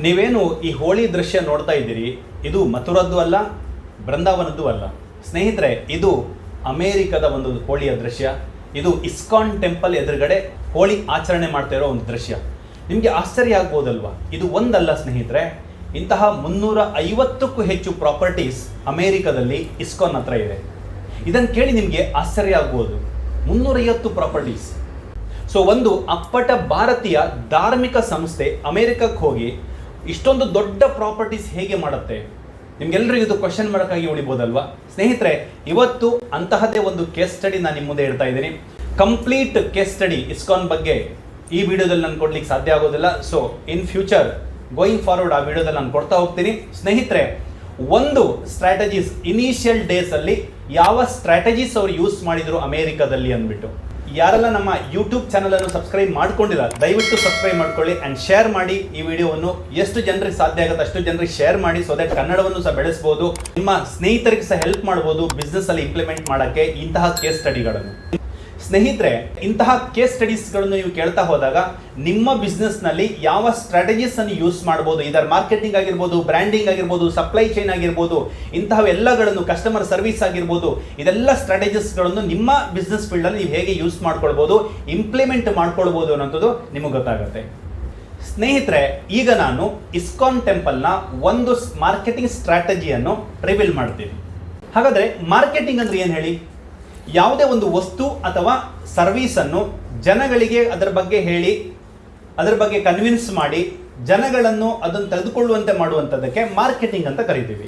ನೀವೇನು ಈ ಹೋಳಿ ದೃಶ್ಯ ನೋಡ್ತಾ ಇದ್ದೀರಿ, ಇದು ಮಥುರದ್ದು ಅಲ್ಲ, ಬೃಂದಾವನದ್ದು ಅಲ್ಲ ಸ್ನೇಹಿತರೆ. ಇದು ಅಮೇರಿಕದ ಒಂದು ಹೋಳಿಯ ದೃಶ್ಯ. ಇದು ಇಸ್ಕಾನ್ ಟೆಂಪಲ್ ಎದುರುಗಡೆ ಹೋಳಿ ಆಚರಣೆ ಮಾಡ್ತಾ ಇರೋ ಒಂದು ದೃಶ್ಯ. ನಿಮಗೆ ಆಶ್ಚರ್ಯ ಆಗ್ಬೋದಲ್ವಾ? ಇದು ಒಂದಲ್ಲ ಸ್ನೇಹಿತರೆ, ಇಂತಹ 350ಕ್ಕೂ ಹೆಚ್ಚು ಪ್ರಾಪರ್ಟೀಸ್ ಅಮೇರಿಕದಲ್ಲಿ ಇಸ್ಕಾನ್ ಹತ್ರ ಇದೆ. ಇದನ್ನು ಕೇಳಿ ನಿಮಗೆ ಆಶ್ಚರ್ಯ ಆಗ್ಬೋದು. 350 ಪ್ರಾಪರ್ಟೀಸ್. ಸೊ ಒಂದು ಅಪ್ಪಟ ಭಾರತೀಯ ಧಾರ್ಮಿಕ ಸಂಸ್ಥೆ ಅಮೇರಿಕಕ್ಕೆ ಹೋಗಿ ಇಷ್ಟೊಂದು ದೊಡ್ಡ ಪ್ರಾಪರ್ಟೀಸ್ ಹೇಗೆ ಮಾಡುತ್ತೆ? ನಿಮ್ಗೆಲ್ಲರಿಗೂ ಇದು ಕ್ವಶನ್ ಮಾಡೋಕ್ಕಾಗಿ ಉಳಿಬೋದಲ್ವಾ ಸ್ನೇಹಿತರೆ? ಇವತ್ತು ಅಂತಹದೇ ಒಂದು ಕೇಸ್ ಸ್ಟಡಿ ನಾನು ನಿಮ್ಮ ಮುಂದೆ ಇಡ್ತಾ ಇದ್ದೀನಿ. ಕಂಪ್ಲೀಟ್ ಕೇಸ್ ಸ್ಟಡಿ ಇಸ್ಕಾನ್ ಬಗ್ಗೆ ಈ ವಿಡಿಯೋದಲ್ಲಿ ನಾನು ಕೊಡ್ಲಿಕ್ಕೆ ಸಾಧ್ಯ ಆಗೋದಿಲ್ಲ. So in future going forward ಆ ವಿಡಿಯೋದಲ್ಲಿ ನಾನು ಕೊಡ್ತಾ ಹೋಗ್ತೀನಿ. ಸ್ನೇಹಿತರೆ, ಒಂದು ಸ್ಟ್ರಾಟಜೀಸ್ ಇನಿಷಿಯಲ್ ಡೇಸ್ ಅಲ್ಲಿ ಯಾವ ಸ್ಟ್ರಾಟಜೀಸ್ ಅವರು ಯೂಸ್ ಮಾಡಿದ್ರು ಅಮೇರಿಕಾದಲ್ಲಿ ಅಂದ್ಬಿಟ್ಟು, ಯಾರೆಲ್ಲ ನಮ್ಮ ಯೂಟ್ಯೂಬ್ ಚಾನಲ್ ಅನ್ನು ಸಬ್ಸ್ಕ್ರೈಬ್ ಮಾಡ್ಕೊಂಡಿಲ್ಲ ದಯವಿಟ್ಟು ಸಬ್ಸ್ಕ್ರೈಬ್ ಮಾಡ್ಕೊಳ್ಳಿ ಅಂಡ್ ಶೇರ್ ಮಾಡಿ. ಈ ವಿಡಿಯೋವನ್ನು ಎಷ್ಟು ಜನರಿಗೆ ಸಾಧ್ಯ ಆಗುತ್ತೆ ಅಷ್ಟು ಜನರಿಗೆ ಶೇರ್ ಮಾಡಿ, ಸೊ ದಟ್ ಕನ್ನಡವನ್ನು ಸಹ ಬೆಳೆಸಬಹುದು, ನಿಮ್ಮ ಸ್ನೇಹಿತರಿಗೆ ಸಹ ಹೆಲ್ಪ್ ಮಾಡಬಹುದು ಬಿಸ್ನೆಸ್ ಅಲ್ಲಿ ಇಂಪ್ಲಿಮೆಂಟ್ ಮಾಡೋಕ್ಕೆ ಇಂತಹ ಕೇಸ್ ಸ್ಟಡಿಗಳನ್ನು. ಸ್ನೇಹಿತರೆ, ಇಂತಹ ಕೇಸ್ ಸ್ಟಡೀಸ್ಗಳನ್ನು ನೀವು ಕೇಳ್ತಾ ಹೋದಾಗ ನಿಮ್ಮ ಬಿಸ್ನೆಸ್ ನಲ್ಲಿ ಯಾವ ಸ್ಟ್ರಾಟಜೀಸ್ ಅನ್ನು ಯೂಸ್ ಮಾಡಬಹುದು, ಇದರ ಮಾರ್ಕೆಟಿಂಗ್ ಆಗಿರ್ಬೋದು, ಬ್ರ್ಯಾಂಡಿಂಗ್ ಆಗಿರ್ಬೋದು, ಸಪ್ಲೈ ಚೈನ್ ಆಗಿರ್ಬೋದು, ಇಂತಹವೆಲ್ಲಗಳನ್ನು, ಕಸ್ಟಮರ್ ಸರ್ವಿಸ್ ಆಗಿರ್ಬೋದು, ಇದೆಲ್ಲ ಸ್ಟ್ರಾಟಜೀಸ್ಗಳನ್ನು ನಿಮ್ಮ ಬಿಸ್ನೆಸ್ ಫೀಲ್ಡ್ ಅಲ್ಲಿ ನೀವು ಹೇಗೆ ಯೂಸ್ ಮಾಡ್ಕೊಳ್ಬೋದು, ಇಂಪ್ಲಿಮೆಂಟ್ ಮಾಡ್ಕೊಳ್ಬೋದು ಅನ್ನೋದು ನಿಮಗೆ ಗೊತ್ತಾಗುತ್ತೆ. ಸ್ನೇಹಿತರೆ, ಈಗ ನಾನು ಇಸ್ಕಾನ್ ಟೆಂಪಲ್ನ ಒಂದು ಮಾರ್ಕೆಟಿಂಗ್ ಸ್ಟ್ರಾಟಜಿಯನ್ನು ರಿವೀಲ್ ಮಾಡ್ತೀನಿ. ಹಾಗಾದ್ರೆ ಮಾರ್ಕೆಟಿಂಗ್ ಅಂದ್ರೆ ಏನು ಹೇಳಿ? ಯಾವುದೇ ಒಂದು ವಸ್ತು ಅಥವಾ ಸರ್ವೀಸನ್ನು ಜನಗಳಿಗೆ ಅದರ ಬಗ್ಗೆ ಹೇಳಿ, ಅದರ ಬಗ್ಗೆ ಕನ್ವಿನ್ಸ್ ಮಾಡಿ, ಜನಗಳನ್ನು ಅದನ್ನು ತೆಗೆದುಕೊಳ್ಳುವಂತೆ ಮಾಡುವಂಥದ್ದಕ್ಕೆ ಮಾರ್ಕೆಟಿಂಗ್ ಅಂತ ಕರಿತೀವಿ.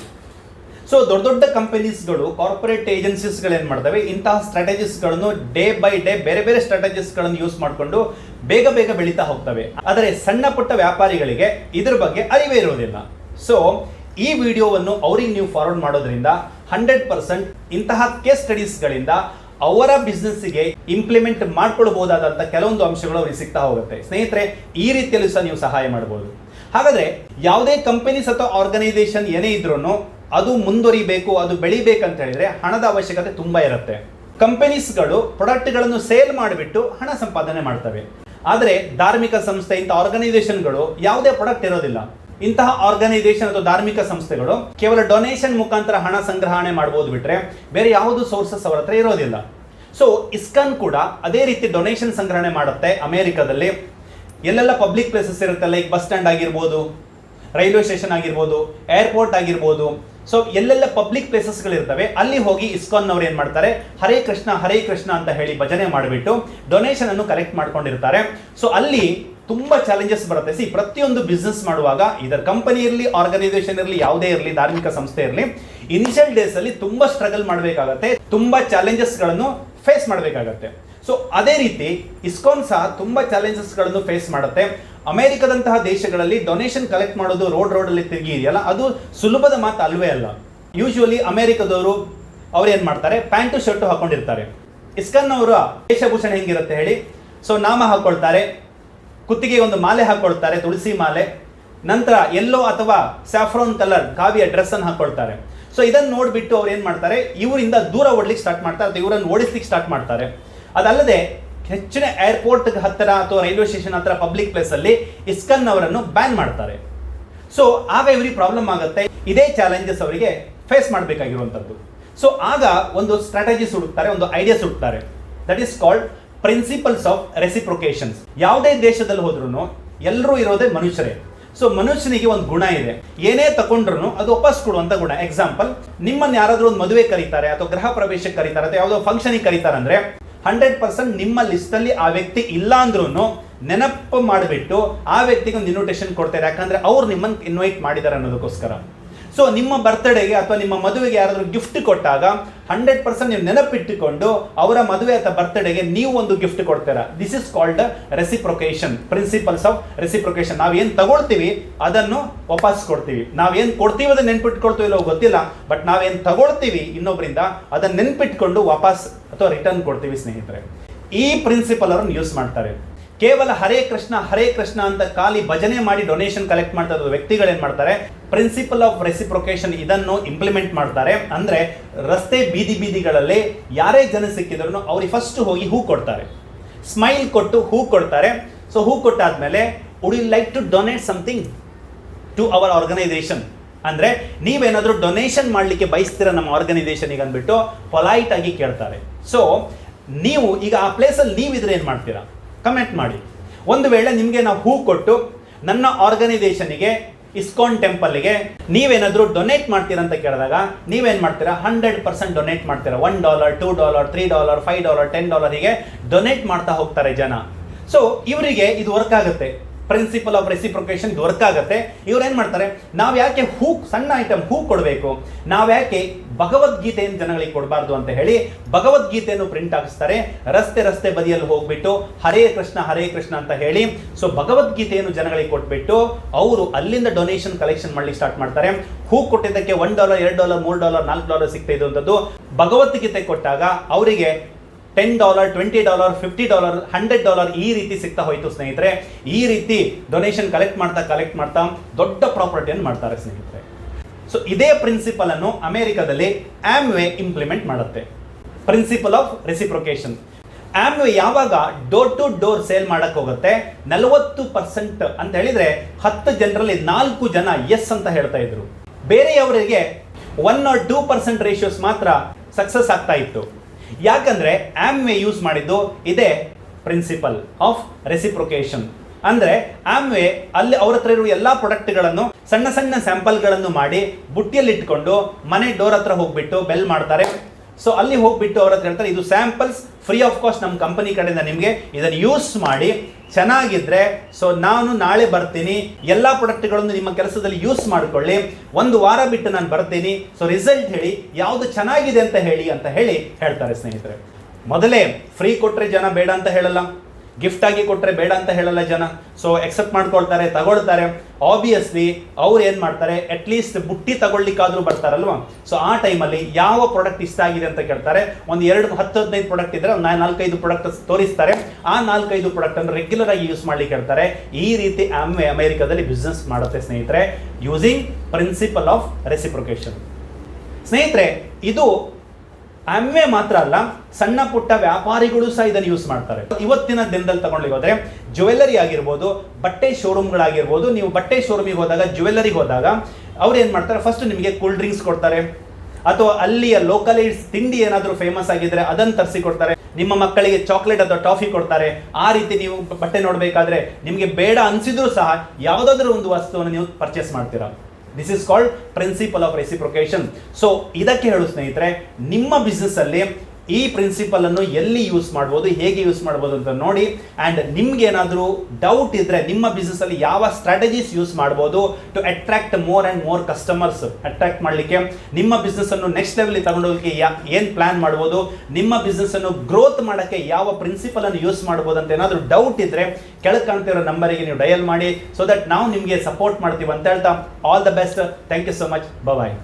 ಸೊ ದೊಡ್ಡ ದೊಡ್ಡ ಕಂಪನೀಸ್ಗಳು, ಕಾರ್ಪೊರೇಟ್ ಏಜೆನ್ಸೀಸ್ಗಳು ಏನು ಮಾಡ್ತವೆ, ಇಂತಹ ಸ್ಟ್ರಾಟಜೀಸ್ಗಳನ್ನು ಡೇ ಬೈ ಡೇ ಬೇರೆ ಬೇರೆ ಸ್ಟ್ರಾಟಜೀಸ್ಗಳನ್ನು ಯೂಸ್ ಮಾಡಿಕೊಂಡು ಬೇಗ ಬೇಗ ಬೆಳೀತಾ ಹೋಗ್ತವೆ. ಆದರೆ ಸಣ್ಣ ಪುಟ್ಟ ವ್ಯಾಪಾರಿಗಳಿಗೆ ಇದ್ರ ಬಗ್ಗೆ ಅರಿವೇ ಇರೋದಿಲ್ಲ. ಸೊ ಈ ವಿಡಿಯೋವನ್ನು ಅವರಿಗೆ ನೀವು ಫಾರ್ವರ್ಡ್ ಮಾಡೋದ್ರಿಂದ 100% ಇಂತಹ ಕೇಸ್ ಸ್ಟಡೀಸ್ಗಳಿಂದ ಅವರ ಬಿಸ್ನೆಸ್ಸಿಗೆ ಇಂಪ್ಲಿಮೆಂಟ್ ಮಾಡ್ಕೊಳ್ಬಹುದಾದಂಥ ಕೆಲವೊಂದು ಅಂಶಗಳು ಅವರಿಗೆ ಸಿಗ್ತಾ ಹೋಗುತ್ತೆ. ಸ್ನೇಹಿತರೆ, ಈ ರೀತಿಯಲ್ಲೂ ಸಹ ನೀವು ಸಹಾಯ ಮಾಡಬಹುದು. ಹಾಗಾದ್ರೆ ಯಾವುದೇ ಕಂಪನೀಸ್ ಅಥವಾ ಆರ್ಗನೈಸೇಷನ್ ಏನೇ ಇದ್ರೂ ಅದು ಮುಂದುವರಿಬೇಕು, ಅದು ಬೆಳಿಬೇಕಂತ ಹೇಳಿದ್ರೆ ಹಣದ ಅವಶ್ಯಕತೆ ತುಂಬಾ ಇರುತ್ತೆ. ಕಂಪನೀಸ್ಗಳು ಪ್ರಾಡಕ್ಟ್ಗಳನ್ನು ಸೇಲ್ ಮಾಡಿಬಿಟ್ಟು ಹಣ ಸಂಪಾದನೆ ಮಾಡ್ತವೆ. ಆದರೆ ಧಾರ್ಮಿಕ ಸಂಸ್ಥೆ, ಇಂಥ ಆರ್ಗನೈಸೇಷನ್ಗಳು ಯಾವುದೇ ಪ್ರಾಡಕ್ಟ್ ಇರೋದಿಲ್ಲ. ಇಂತಹ ಆರ್ಗನೈಸೇಷನ್ ಅಥವಾ ಧಾರ್ಮಿಕ ಸಂಸ್ಥೆಗಳು ಕೇವಲ ಡೊನೇಷನ್ ಮುಖಾಂತರ ಹಣ ಸಂಗ್ರಹಣೆ ಮಾಡಬಹುದು ಬಿಟ್ರೆ ಬೇರೆ ಯಾವುದು ಸೋರ್ಸಸ್ ಅವರ ಹತ್ರ ಇರೋದಿಲ್ಲ. ಸೊ ಇಸ್ಕಾನ್ ಕೂಡ ಅದೇ ರೀತಿ ಡೊನೇಷನ್ ಸಂಗ್ರಹಣೆ ಮಾಡುತ್ತೆ. ಅಮೆರಿಕದಲ್ಲಿ ಎಲ್ಲೆಲ್ಲ ಪಬ್ಲಿಕ್ ಪ್ಲೇಸಸ್ ಇರುತ್ತೆ, ಲೈಕ್ ಬಸ್ ಸ್ಟ್ಯಾಂಡ್ ಆಗಿರ್ಬೋದು, ರೈಲ್ವೆ ಸ್ಟೇಷನ್ ಆಗಿರ್ಬೋದು, ಏರ್ಪೋರ್ಟ್ ಆಗಿರ್ಬೋದು, ಸೊ ಎಲ್ಲೆಲ್ಲ ಪಬ್ಲಿಕ್ ಪ್ಲೇಸಸ್ಗಳಿರ್ತವೆ ಅಲ್ಲಿ ಹೋಗಿ ಇಸ್ಕಾನ್ ಅವರು ಏನು ಮಾಡ್ತಾರೆ, ಹರೇ ಕೃಷ್ಣ ಅಂತ ಹೇಳಿ ಭಜನೆ ಮಾಡಿಬಿಟ್ಟು ಡೊನೇಷನ್ ಅನ್ನು ಕಲೆಕ್ಟ್ ಮಾಡ್ಕೊಂಡಿರ್ತಾರೆ. ಸೊ ಅಲ್ಲಿ ತುಂಬಾ ಚಾಲೆಂಜಸ್ ಬರುತ್ತೆ. ಪ್ರತಿಯೊಂದು ಬಿಸ್ನೆಸ್ ಮಾಡುವಾಗ, ಇದರ ಕಂಪನಿ ಇರಲಿ, ಆರ್ಗನೈಸೇಷನ್ ಇರಲಿ, ಯಾವುದೇ ಇರಲಿ, ಧಾರ್ಮಿಕ ಸಂಸ್ಥೆ ಇರಲಿ, ಇನಿಷಿಯಲ್ ಡೇಸ್ ಅಲ್ಲಿ ತುಂಬಾ ಸ್ಟ್ರಗಲ್ ಮಾಡಬೇಕಾಗತ್ತೆ, ತುಂಬಾ ಚಾಲೆಂಜಸ್ ಗಳನ್ನು ಫೇಸ್ ಮಾಡಬೇಕಾಗತ್ತೆ. ಸೊ ಅದೇ ರೀತಿ ಇಸ್ಕಾನ್ ಸಹ ತುಂಬಾ ಚಾಲೆಂಜಸ್ ಗಳನ್ನು ಫೇಸ್ ಮಾಡುತ್ತೆ. ಅಮೆರಿಕದಂತಹ ದೇಶಗಳಲ್ಲಿ ಡೊನೇಷನ್ ಕಲೆಕ್ಟ್ ಮಾಡೋದು ರೋಡ್ ಅಲ್ಲಿ ತಿರುಗಿ ಇದೆಯಲ್ಲ, ಅದು ಸುಲಭದ ಮಾತು ಅಲ್ವೇ ಅಲ್ಲ. ಯೂಶುವಲಿ ಅಮೆರಿಕದವರು ಅವ್ರು ಏನ್ ಮಾಡ್ತಾರೆ, ಪ್ಯಾಂಟು ಶರ್ಟು ಹಾಕೊಂಡಿರ್ತಾರೆ. ಇಸ್ಕಾನ್ ಅವರ ವೇಷಭೂಷಣ ಹೆಂಗಿರುತ್ತೆ ಹೇಳಿ? ಸೊ ನಾಮ ಹಾಕೊಳ್ತಾರೆ, ಕುತ್ತಿಗೆ ಒಂದು ಮಾಲೆ ಹಾಕೊಳ್ತಾರೆ, ತುಳಸಿ ಮಾಲೆ, ನಂತರ ಯೆಲ್ಲೋ ಅಥವಾ ಸ್ಯಾಫ್ರಾನ್ ಕಲರ್ ಕಾವಿಯ ಡ್ರೆಸ್ ಅನ್ನು ಹಾಕೊಳ್ತಾರೆ. ಸೊ ಇದನ್ನು ನೋಡ್ಬಿಟ್ಟು ಅವ್ರು ಏನ್ ಮಾಡ್ತಾರೆ, ಇವರಿಂದ ದೂರ ಓಡ್ಲಿಕ್ಕೆ ಸ್ಟಾರ್ಟ್ ಮಾಡ್ತಾರೆ ಅಥವಾ ಇವರನ್ನು ಓಡಿಸ್ಲಿಕ್ಕೆ ಸ್ಟಾರ್ಟ್ ಮಾಡ್ತಾರೆ. ಅದಲ್ಲದೆ ಹೆಚ್ಚಿನ ಏರ್ಪೋರ್ಟ್ ಹತ್ತಿರ ಅಥವಾ ರೈಲ್ವೆ ಸ್ಟೇಷನ್ ಹತ್ತಿರ ಪಬ್ಲಿಕ್ ಪ್ಲೇಸ್ ಅಲ್ಲಿ ಇಸ್ಕಾನ್ ಅವರನ್ನು ಬ್ಯಾನ್ ಮಾಡ್ತಾರೆ. ಸೊ ಆಗ ಇವರಿಗೆ ಪ್ರಾಬ್ಲಮ್ ಆಗುತ್ತೆ. ಇದೇ ಚಾಲೆಂಜಸ್ ಅವರಿಗೆ ಫೇಸ್ ಮಾಡಬೇಕಾಗಿರುವಂಥದ್ದು. ಸೊ ಆಗ ಒಂದು ಸ್ಟ್ರಾಟಜಿಸ್ ಹುಡುಕ್ತಾರೆ, ಒಂದು ಐಡಿಯಾಸ್ ಹುಡುಕ್ತಾರೆ. That is called principles of reciprocations. ಯಾವುದೇ ದೇಶದಲ್ಲಿ ಹೋದ್ರೂ ಎಲ್ಲರೂ ಇರೋದೇ ಮನುಷ್ಯರೇ. ಸೊ ಮನುಷ್ಯನಿಗೆ ಒಂದು ಗುಣ ಇದೆ, ಏನೇ ತಗೊಂಡ್ರು ಅದು ವಾಪಸ್ ಕೊಡುವಂತ ಗುಣ. ಎಕ್ಸಾಂಪಲ್, ನಿಮ್ಮನ್ನು ಯಾರಾದ್ರೂ ಒಂದು ಮದುವೆ ಕರೀತಾರೆ ಅಥವಾ ಗೃಹ ಪ್ರವೇಶಕ್ಕೆ ಕರೀತಾರೆ ಅಥವಾ ಯಾವುದೋ ಫಂಕ್ಷನ್ಗೆ ಕರೀತಾರೆ ಅಂದ್ರೆ 100% ನಿಮ್ಮ ಲಿಸ್ಟ್ ಅಲ್ಲಿ ಆ ವ್ಯಕ್ತಿ ಇಲ್ಲ ಅಂದ್ರೂ ನೆನಪು ಮಾಡಿಬಿಟ್ಟು ಆ ವ್ಯಕ್ತಿಗೆ ಒಂದು ಇನ್ವಿಟೇಷನ್ ಕೊಡ್ತಾರೆ. ಯಾಕಂದ್ರೆ ಅವ್ರು ನಿಮ್ಮನ್ನು ಇನ್ವೈಟ್ ಮಾಡಿದ್ದಾರೆ ಅನ್ನೋದಕ್ಕೋಸ್ಕರ. ಸೊ ನಿಮ್ಮ ಬರ್ತ್ಡೇಗೆ ಅಥವಾ ನಿಮ್ಮ ಮದುವೆಗೆ ಯಾರಾದರೂ ಗಿಫ್ಟ್ ಕೊಟ್ಟಾಗ 100% ನೀವು ನೆನಪಿಟ್ಟುಕೊಂಡು ಅವರ ಮದುವೆ ಅಥವಾ ಬರ್ತ್ಡೇಗೆ ನೀವು ಒಂದು ಗಿಫ್ಟ್ ಕೊಡ್ತೀರಾ. This is called reciprocation, principles of reciprocation. ನಾವೇನು ತಗೊಳ್ತೀವಿ ಅದನ್ನು ವಾಪಸ್ ಕೊಡ್ತೀವಿ. ನಾವೇನು ಕೊಡ್ತೀವಿ ಅದನ್ನ ನೆನ್ಪಿಟ್ಕೊಳ್ತೀವಿ ಇಲ್ಲೋ ಗೊತ್ತಿಲ್ಲ, ಬಟ್ ನಾವೇನು ತಗೊಳ್ತೀವಿ ಇನ್ನೊಬ್ಬರಿಂದ ಅದನ್ನ ನೆನ್ಪಿಟ್ಕೊಂಡು ವಾಪಸ್ ಅಥವಾ ರಿಟರ್ನ್ ಕೊಡ್ತೀವಿ. ಸ್ನೇಹಿತರೆ, ಈ ಪ್ರಿನ್ಸಿಪಲ್ ಅವರನ್ನು ಯೂಸ್ ಮಾಡ್ತಾರೆ. ಕೇವಲ ಹರೇ ಕೃಷ್ಣ ಅಂತ ಖಾಲಿ ಭಜನೆ ಮಾಡಿ ಡೊನೇಷನ್ ಕಲೆಕ್ಟ್ ಮಾಡ್ತಾ ಇರೋ ವ್ಯಕ್ತಿಗಳು ಏನ್ ಮಾಡ್ತಾರೆ, ಪ್ರಿನ್ಸಿಪಲ್ ಆಫ್ ರೆಸಿಪ್ರೊಕೇಷನ್ ಇದನ್ನು ಇಂಪ್ಲಿಮೆಂಟ್ ಮಾಡ್ತಾರೆ. ಅಂದ್ರೆ ರಸ್ತೆ ಬೀದಿಗಳಲ್ಲಿ ಯಾರೇ ಜನ ಸಿಕ್ಕಿದ್ರು ಅವ್ರಿಗೆ ಫಸ್ಟ್ ಹೋಗಿ ಹೂ ಕೊಡ್ತಾರೆ, ಸ್ಮೈಲ್ ಕೊಟ್ಟು ಹೂ ಕೊಡ್ತಾರೆ. ಸೊ ಹೂ ಕೊಟ್ಟಾದ್ಮೇಲೆ would you like to donate something to our organisation. ಅಂದರೆ ನೀವೇನಾದರೂ ಡೊನೇಷನ್ ಮಾಡಲಿಕ್ಕೆ ಬಯಸ್ತೀರ ನಮ್ಮ ಆರ್ಗನೈಸೇಷನಿಗೆ ಅಂದ್ಬಿಟ್ಟು ಪೊಲೈಟ್ ಆಗಿ ಕೇಳ್ತಾರೆ. ಸೊ ನೀವು ಈಗ ಆ ಪ್ಲೇಸಲ್ಲಿ ನೀವಿದ್ರೆ ಏನು ಮಾಡ್ತೀರಾ? ಕಮೆಂಟ್ ಮಾಡಿ. ಒಂದು ವೇಳೆ ನಿಮಗೆ ನಾವು ಹೂ ಕೊಟ್ಟು ನನ್ನ ಆರ್ಗನೈಸೇಷನಿಗೆ ಇಸ್ಕಾನ್ ಟೆಂಪಲ್ಗೆ ನೀವೇನಾದರೂ ಡೊನೇಟ್ ಮಾಡ್ತೀರಾ ಅಂತ ಕೇಳಿದಾಗ ನೀವೇನು ಮಾಡ್ತೀರಾ? 100% ಡೊನೇಟ್ ಮಾಡ್ತೀರಾ. $1, $2, $3, $5, $10 ಹೀಗೆ ಡೊನೇಟ್ ಮಾಡ್ತಾ ಹೋಗ್ತಾರೆ ಜನ. ಸೊ ಇವರಿಗೆ ಇದು ವರ್ಕ್ ಆಗುತ್ತೆ. ಪ್ರಿನ್ಸಿಪಲ್ ಆಫ್ ರೆಸಿಪ್ರೊಕೇಷನ್ ವರ್ಕ್ ಆಗುತ್ತೆ. ಇವ್ರು ಏನು ಮಾಡ್ತಾರೆ, ನಾವು ಯಾಕೆ ಹೂ ಸಣ್ಣ ಐಟಮ್ ಹೂ ಕೊಡಬೇಕು, ನಾವು ಯಾಕೆ ಭಗವದ್ಗೀತೆಯನ್ನು ಜನಗಳಿಗೆ ಕೊಡಬಾರ್ದು ಅಂತ ಹೇಳಿ ಭಗವದ್ಗೀತೆಯನ್ನು ಪ್ರಿಂಟ್ ಹಾಕಿಸ್ತಾರೆ. ರಸ್ತೆ ಬದಿಯಲ್ಲಿ ಹೋಗ್ಬಿಟ್ಟು ಹರೇ ಕೃಷ್ಣ ಅಂತ ಹೇಳಿ ಸೊ ಭಗವದ್ಗೀತೆಯನ್ನು ಜನಗಳಿಗೆ ಕೊಟ್ಬಿಟ್ಟು ಅವರು ಅಲ್ಲಿಂದ ಡೊನೇಷನ್ ಕಲೆಕ್ಷನ್ ಮಾಡ್ಲಿಕ್ಕೆ ಸ್ಟಾರ್ಟ್ ಮಾಡ್ತಾರೆ. ಹೂ ಕೊಟ್ಟಿದ್ದಕ್ಕೆ $1, $2, $3, $4 ಸಿಗ್ತಾ ಇದ್ದಂಥದ್ದು ಭಗವದ್ಗೀತೆ ಕೊಟ್ಟಾಗ ಅವರಿಗೆ $10, $20, $50, $100 ಈ ರೀತಿ ಸಿಗ್ತಾ ಹೋಯ್ತು ಸ್ನೇಹಿತರೆ. ಈ ರೀತಿ ಡೊನೇಷನ್ ಕಲೆಕ್ಟ್ ಮಾಡ್ತಾ ದೊಡ್ಡ ಪ್ರಾಪರ್ಟಿಯನ್ನು ಮಾಡ್ತಾರೆ ಸ್ನೇಹಿತರೆ. ಸೊ ಇದೇ ಪ್ರಿನ್ಸಿಪಲ್ ಅನ್ನು ಅಮೆರಿಕದಲ್ಲಿ ಆಮ್ವೆ ಇಂಪ್ಲಿಮೆಂಟ್ ಮಾಡುತ್ತೆ. Principle of reciprocation. ಆಮ್ವೆ ಯಾವಾಗ ಡೋರ್ ಟು ಡೋರ್ ಸೇಲ್ ಮಾಡಕ್ ಹೋಗುತ್ತೆ 40% ಅಂತ ಹೇಳಿದ್ರೆ 10 ಜನರಲ್ಲಿ 4 ಜನ ಎಸ್ ಅಂತ ಹೇಳ್ತಾ ಇದ್ರು. ಬೇರೆಯವರಿಗೆ 1 or 2% ರೇಷಿಯೋಸ್ ಮಾತ್ರ ಸಕ್ಸಸ್ ಆಗ್ತಾ ಇತ್ತು. ಯಾಕಂದ್ರೆ ಆಮ್ವೆ ಯೂಸ್ ಮಾಡಿದ್ದು ಇದೇ ಪ್ರಿನ್ಸಿಪಲ್ ಆಫ್ ರೆಸಿಪ್ರೊಕೇಷನ್. ಅಂದ್ರೆ ಆಮ್ವೆ ಅಲ್ಲಿ ಅವ್ರ ಹತ್ರ ಇರುವ ಎಲ್ಲಾ ಪ್ರಾಡಕ್ಟ್ಗಳನ್ನು ಸಣ್ಣ ಸ್ಯಾಂಪಲ್ಗಳನ್ನು ಮಾಡಿ ಬುಟ್ಟಿಯಲ್ಲಿ ಇಟ್ಕೊಂಡು ಮನೆ ಡೋರ್ ಹತ್ರ ಹೋಗ್ಬಿಟ್ಟು ಬೆಲ್ ಮಾಡ್ತಾರೆ. ಸೊ ಅಲ್ಲಿ ಹೋಗ್ಬಿಟ್ಟು ಅವ್ರ ಹತ್ರ ಹೇಳ್ತಾರೆ, ಇದು ಸ್ಯಾಂಪಲ್ಸ್ ಫ್ರೀ ಆಫ್ ಕಾಸ್ಟ್ ನಮ್ಮ ಕಂಪನಿ ಕಡೆಯಿಂದ ನಿಮಗೆ ಇದನ್ನು ಯೂಸ್ ಮಾಡಿ ಚೆನ್ನಾಗಿದ್ರೆ ಸೊ ನಾನು ನಾಳೆ ಬರ್ತೀನಿ, ಎಲ್ಲ ಪ್ರಾಡಕ್ಟ್ಗಳನ್ನು ನಿಮ್ಮ ಕೆಲಸದಲ್ಲಿ ಯೂಸ್ ಮಾಡಿಕೊಳ್ಳಿ, 1 ವಾರ ಬಿಟ್ಟು ನಾನು ಬರ್ತೀನಿ, ಸೊ ರಿಸಲ್ಟ್ ಹೇಳಿ, ಯಾವುದು ಚೆನ್ನಾಗಿದೆ ಅಂತ ಹೇಳಿ ಹೇಳ್ತಾರೆ ಸ್ನೇಹಿತರೆ. ಮೊದಲೇ ಫ್ರೀ ಕೊಟ್ಟರೆ ಜನ ಬೇಡ ಅಂತ ಹೇಳಲ್ಲ, ಗಿಫ್ಟ್ ಆಗಿ ಕೊಟ್ಟರೆ ಬೇಡ ಅಂತ ಹೇಳಲ್ಲ ಜನ. ಸೊ ಎಕ್ಸೆಪ್ಟ್ ಮಾಡ್ಕೊಳ್ತಾರೆ, ತಗೊಳ್ತಾರೆ. ಆಬ್ವಿಯಸ್ಲಿ ಅವ್ರು ಏನು ಮಾಡ್ತಾರೆ, ಅಟ್ಲೀಸ್ಟ್ ಬುಟ್ಟಿ ತಗೊಳ್ಲಿಕ್ಕಾದ್ರೂ ಬರ್ತಾರಲ್ವಾ. ಸೊ ಆ ಟೈಮಲ್ಲಿ ಯಾವ ಪ್ರಾಡಕ್ಟ್ ಇಷ್ಟ ಆಗಿದೆ ಅಂತ ಕೇಳ್ತಾರೆ. ಒಂದು 10-15 ಪ್ರಾಡಕ್ಟ್ ಇದ್ರೆ 4-5 ಪ್ರಾಡಕ್ಟ್ ತೋರಿಸ್ತಾರೆ. ಆ 4-5 ಪ್ರಾಡಕ್ಟ್ ಅನ್ನು ರೆಗ್ಯುಲರ್ ಆಗಿ ಯೂಸ್ ಮಾಡ್ಲಿಕ್ಕೆ ಹೇಳ್ತಾರೆ. ಈ ರೀತಿ ಆಮ್ವೆ ಅಮೆರಿಕದಲ್ಲಿ ಬಿಸ್ನೆಸ್ ಮಾಡುತ್ತೆ ಸ್ನೇಹಿತರೆ, ಯೂಸಿಂಗ್ ಪ್ರಿನ್ಸಿಪಲ್ ಆಫ್ ರೆಸಿಪ್ರೊಕೇಷನ್. ಸ್ನೇಹಿತರೆ, ಇದು ಆಮ್ವೆ ಮಾತ್ರ ಅಲ್ಲ, ಸಣ್ಣ ಪುಟ್ಟ ವ್ಯಾಪಾರಿಗಳು ಸಹ ಇದನ್ನು ಯೂಸ್ ಮಾಡ್ತಾರೆ. ಇವತ್ತಿನ ದಿನದಲ್ಲಿ ತಗೊಂಡು ಹೋದ್ರೆ ಜ್ಯುವೆಲ್ಲರಿ ಆಗಿರ್ಬೋದು, ಬಟ್ಟೆ ಶೋರೂಮ್ಗಳಾಗಿರ್ಬೋದು. ನೀವು ಬಟ್ಟೆ ಶೋರೂಮಿಗೆ ಹೋದಾಗ, ಜ್ಯುವೆಲ್ಲರಿಗೆ ಹೋದಾಗ ಅವ್ರು ಏನು ಮಾಡ್ತಾರೆ, ಫಸ್ಟ್ ನಿಮಗೆ ಕೂಲ್ ಡ್ರಿಂಕ್ಸ್ ಕೊಡ್ತಾರೆ, ಅಥವಾ ಅಲ್ಲಿಯ ಲೋಕಲ್ ತಿಂಡಿ ಏನಾದರೂ ಫೇಮಸ್ ಆಗಿದ್ರೆ ಅದನ್ನು ತರಿಸಿ ಕೊಡ್ತಾರೆ. ನಿಮ್ಮ ಮಕ್ಕಳಿಗೆ ಚಾಕ್ಲೇಟ್ ಅಥವಾ ಟಾಫಿ ಕೊಡ್ತಾರೆ. ಆ ರೀತಿ ನೀವು ಬಟ್ಟೆ ನೋಡಬೇಕಾದ್ರೆ ನಿಮಗೆ ಬೇಡ ಅನಿಸಿದ್ರು ಸಹ ಯಾವುದಾದ್ರೂ ಒಂದು ವಸ್ತುವನ್ನು ನೀವು ಪರ್ಚೇಸ್ ಮಾಡ್ತೀರಾ. This is called principle of reciprocation. So ಇದಕ್ಕೆ ಹೇಳು ಸ್ನೇಹಿತರೆ, ನಿಮ್ಮ ಬಿಸ್ನೆಸ್ ಅಲ್ಲಿ ಈ ಪ್ರಿನ್ಸಿಪಲ್ ಅನ್ನು ಎಲ್ಲಿ ಯೂಸ್ ಮಾಡ್ಬೋದು, ಹೇಗೆ ಯೂಸ್ ಮಾಡ್ಬೋದು ಅಂತ ನೋಡಿ. ಆ್ಯಂಡ್ ನಿಮ್ಗೆ ಏನಾದರೂ ಡೌಟ್ ಇದ್ರೆ ನಿಮ್ಮ ಬಿಸ್ನೆಸ್ ಅಲ್ಲಿ ಯಾವ ಸ್ಟ್ರಾಟಜೀಸ್ ಯೂಸ್ ಮಾಡ್ಬೋದು to attract more and more customers, attract ಮಾಡಲಿಕ್ಕೆ, ನಿಮ್ಮ ಬಿಸ್ನೆಸ್ ಅನ್ನು ನೆಕ್ಸ್ಟ್ ಲೆವೆಲ್ ತಗೊಂಡೋಗಲಿಕ್ಕೆ ಏನು ಪ್ಲಾನ್ ಮಾಡ್ಬೋದು, ನಿಮ್ಮ ಬಿಸ್ನೆಸ್ ಅನ್ನು ಗ್ರೋತ್ ಮಾಡೋಕ್ಕೆ ಯಾವ ಪ್ರಿನ್ಸಿಪಲ್ ಅನ್ನು ಯೂಸ್ ಮಾಡ್ಬೋದು ಅಂತ ಏನಾದರೂ ಡೌಟ್ ಇದ್ರೆ ಕೆಳಗೆ ಕಾಣ್ತಿರೋ ನಂಬರಿಗೆ ನೀವು ಡಯಲ್ ಮಾಡಿ. ಸೊ ದಟ್ ನಾವು ನಿಮಗೆ ಸಪೋರ್ಟ್ ಮಾಡ್ತೀವಿ ಅಂತ ಹೇಳ್ತಾ, all the best. Thank you so much. Bye.